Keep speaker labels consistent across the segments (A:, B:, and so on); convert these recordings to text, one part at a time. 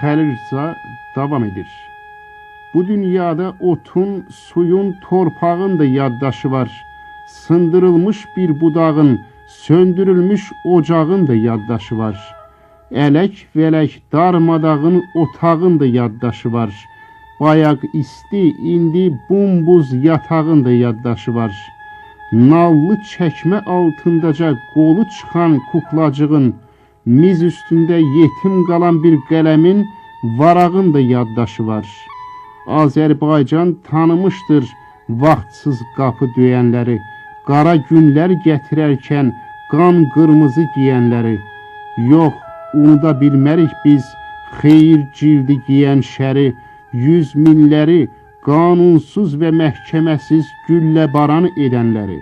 A: yüksəlirsə davam edir. Bu dünyada otun, suyun, torpağın da yaddaşı var. Sındırılmış bir budağın, söndürülmüş ocağın da yaddaşı var. Ələk vələk darmadağın otağın da yaddaşı var. Bayaq isti, indi bumbuz yatağın da yaddaşı var. Nallı çəkmə altındaca qolu çıxan kuklacığın, miz üstündə yetim qalan bir qələmin, varağın da yaddaşı var. Azərbaycan tanımışdır vaxtsız qapı döyənləri, qara günlər gətirərkən qan qırmızı giyənləri. Yox, unuda bilmərik biz xeyir cildi giyən şəri, yüz minləri qanunsuz və məhkəməsiz güllə baran edənləri.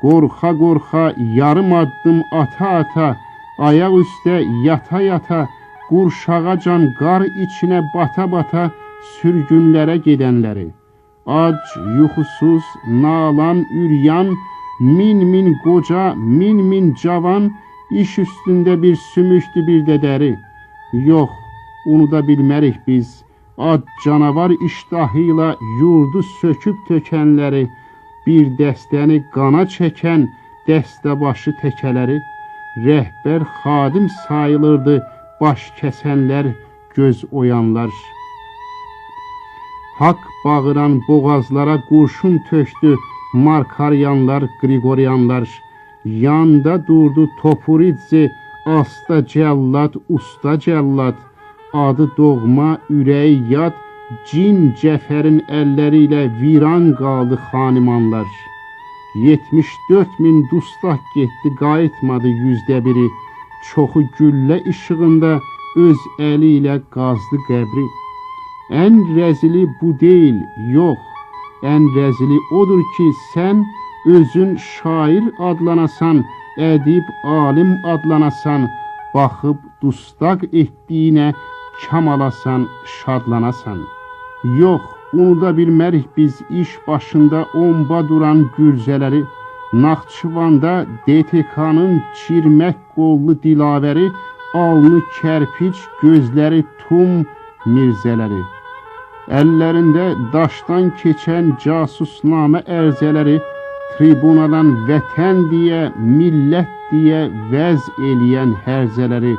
A: Qorxa-qorxa yarım addım ata-ata, ayaq üstə yata-yata, qurşağacan qar içinə bata-bata sürgünlərə gedənləri. Ac, yuxusuz, nalan, üryan, min qoca, min cavan, iş üstündə bir sümükdü bir də dəri. Yox, unuda bilmərik biz ad canavar iştahıyla yurdu söküb tökənləri, bir dəstəni qana çəkən dəstəbaşı təkələri. Rəhbər xadim sayılırdı baş kəsənlər, göz oyanlar. Hak bağıran boğazlara qurşun tökdü Markaryanlar, Qriqoryanlar. Yanda durdu Topuridze, asta cəllad, usta cəllad. Adı doğma, ürəyi yad, cin cəfərin əlləri ilə viran qaldı xanimanlar. 74.000 dustaq getdi, qayıtmadı 100%. Çoxu güllə işığında öz əli ilə qazdı qəbri. Ən rəzili bu deyil, yox. Ən rəzili odur ki, sən özün şair adlanasan, ədib, alim adlanasan, baxıb dustaq etdiyinə kam alasan, şadlanasan. Yox, unuda bilmərik biz iş başında omba duran gürzələri, Naxçıvanda DTK-nın çirmək qollu dilavəri, alnı kərpiç, gözləri tum mirzələri. Əllərində daşdan keçən casusnamə ərzələri, tribunadan vətən deyə, millət deyə vəz eləyən hərzələri.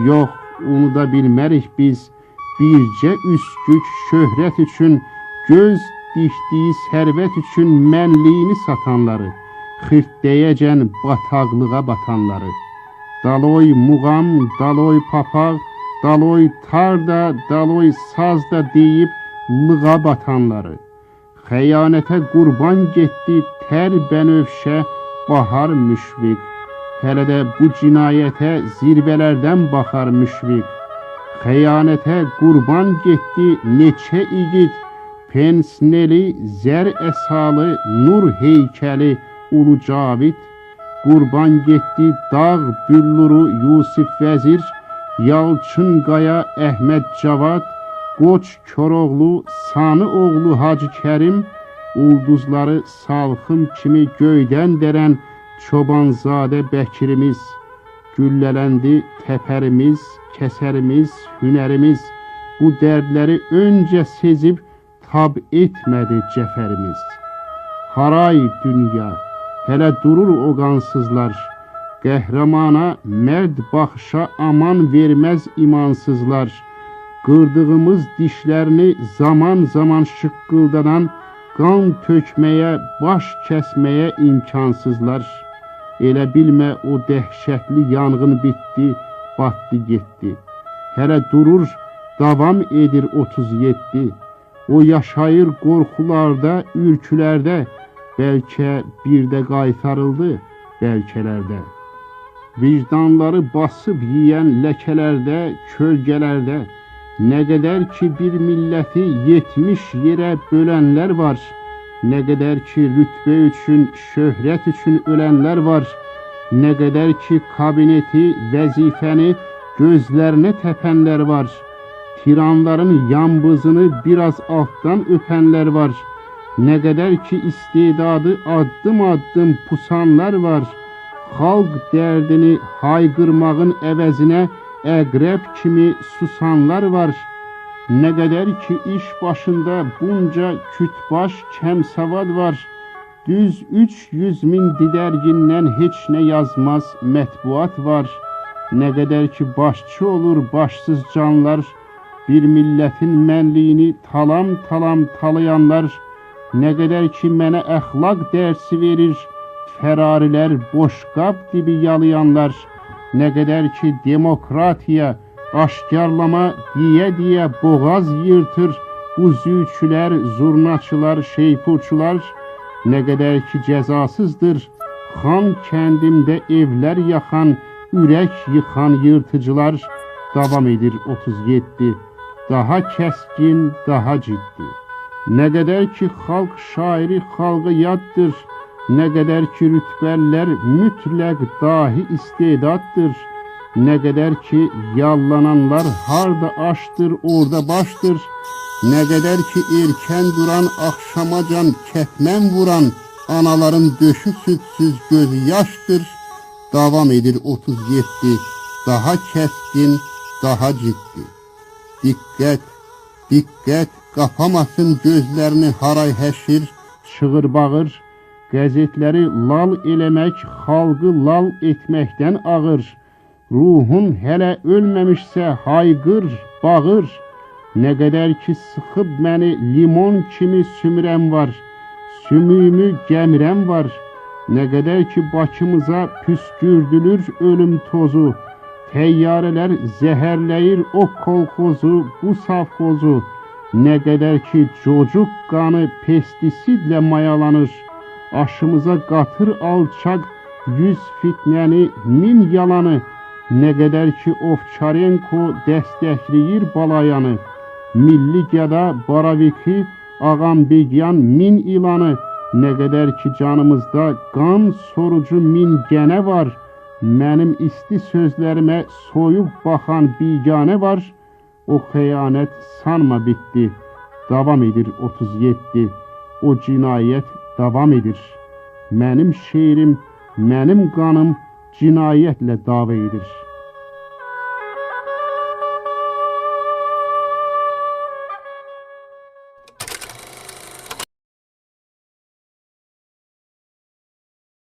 A: Yox, unuda bilmərik biz bircə üskük şöhrət üçün, göz dikdiyi sərvət üçün mənliyini satanları, xirtdəyəcən bataqlığa batanları. Daloy muğam, daloy papaq, daloy tarda, daloy sazda deyib lığa batanları. Xəyanətə qurban getdi tər bənövşə bahar müşfiq. Hələ də bu cinayətə zirvələrdən baxar müşfiq. Xəyanətə qurban getdi neçə igid, pensneli, zər əsalı, nur heykəli Ulu Cavid. Qurban getdi dağ bülluru Yusif Vəzir, Yalçın Qaya Əhməd Cavad, Qoç Koroğlu, Sanı oğlu Hacı Kərim, ulduzları salxım kimi göydən dərən Çobanzadə Bəkirimiz. Güllələndi təpərimiz, kəsərimiz, hünərimiz. Bu dərdləri öncə sezib tab etmədi cəfərimiz. Haray dünya, hələ durur o qansızlar. Qəhrəmana, mərd baxışa aman verməz imansızlar. Qırdığımız dişlərini zaman zaman şıqqıldanan, qan tökməyə, baş kəsməyə imkansızlar. Elə bilmə o dəhşətli yanğın bitdi, batdı getdi. Hələ durur, davam edir 37. O yaşayır qorxularda, ürkülərdə, bəlkə bir də qaytarıldı, bəlkələrdə. Vicdanları basıb yiyən ləkələrdə, kölgələrdə, nə qədər ki bir milləti 70 yerə bölənlər var, nə qədər ki rütbə üçün, şöhrət üçün ölənlər var, nə qədər ki kabineti, vəzifəni gözlərinə təpənlər var, tiranların yambızını biraz altdan öpənlər var, nə qədər ki istedadı addım pusanlar var, xalq dərdini hayqırmağın əvəzinə əqrəb kimi susanlar var. Nə qədər ki iş başında bunca kütbaş kəmsavad var. Düz 300.000 didərgindən heç nə yazmaz mətbuat var. Nə qədər ki başçı olur başsız canlar, bir millətin mənliyini talam-talam talayanlar, nə qədər ki mənə əxlaq dərsi verir, fərarilər boşqab dibi yalayanlar, nə qədər ki demokratiya, aşkarlama deyə boğaz yırtır bu zülçülər, zurnaçılar, şeypurçular, nə qədər ki cəzasızdır xan kəndimdə evlər yaxan, ürək yıxan yırtıcılar. Davam edir 37. Daha kəskin, daha ciddi. Nə qədər ki xalq şairi xalqa yaddır, nə qədər ki rütbəllər mütləq dahi istedaddır, nə qədər ki yallananlar harda aşdır, orada başdır, nə qədər ki erkən duran, axşamacan kətmən vuran, anaların döşü südsüz gözü yaşdır. Davam edir 37. Daha kəskin, daha ciddi. Diqqət, diqqət, qapamasın gözlərini haray həşir, çığır bağır, qəzetləri lal eləmək xalqı lal etməkdən ağır. Ruhun hələ ölməmişsə hayqır, bağır, nə qədər ki sıxıb məni limon kimi sümürən var, sümüyümü gəmirən var, nə qədər ki Bakımıza püskürdülür ölüm tozu, təyyarələr zəhərləyir o kolxozu, bu savxozu, nə qədər ki cocuq qanı pestisidlə mayalanır, aşımıza qatır alçaq 100 fitnəni, 1000 yalanı, nə qədər ki Ovçarenko dəstəkləyir balayanı, milli gəda Baraviki, Ağambegyan 1000 ilanı, nə qədər ki canımızda qan sorucu 1000 gənə var, mənim isti sözlərimə soyub baxan biganə var, o xəyanət sanma bitdi. Davam edir 37. O cinayət davam edir. Mənim şeirim, mənim qanım cinayətlə dava edir.